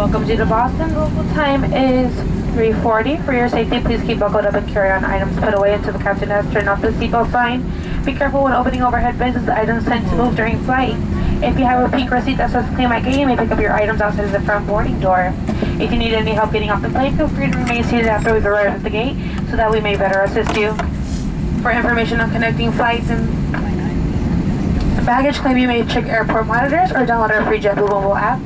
Welcome to the Boston. Local time is 3:40. For your safety, please keep buckled up and carry on items put away until the captain has turned off the seatbelt sign. Be careful when opening overhead bins as the items tend to move during flight. If you have a pink receipt that says claim at gate, you may pick up your items outside of the front boarding door. If you need any help getting off the plane, feel free to remain seated after we've arrived at the gate so that we may better assist you. For information on connecting flights and baggage claim, you may check airport monitors or download our free JetBlue mobile app.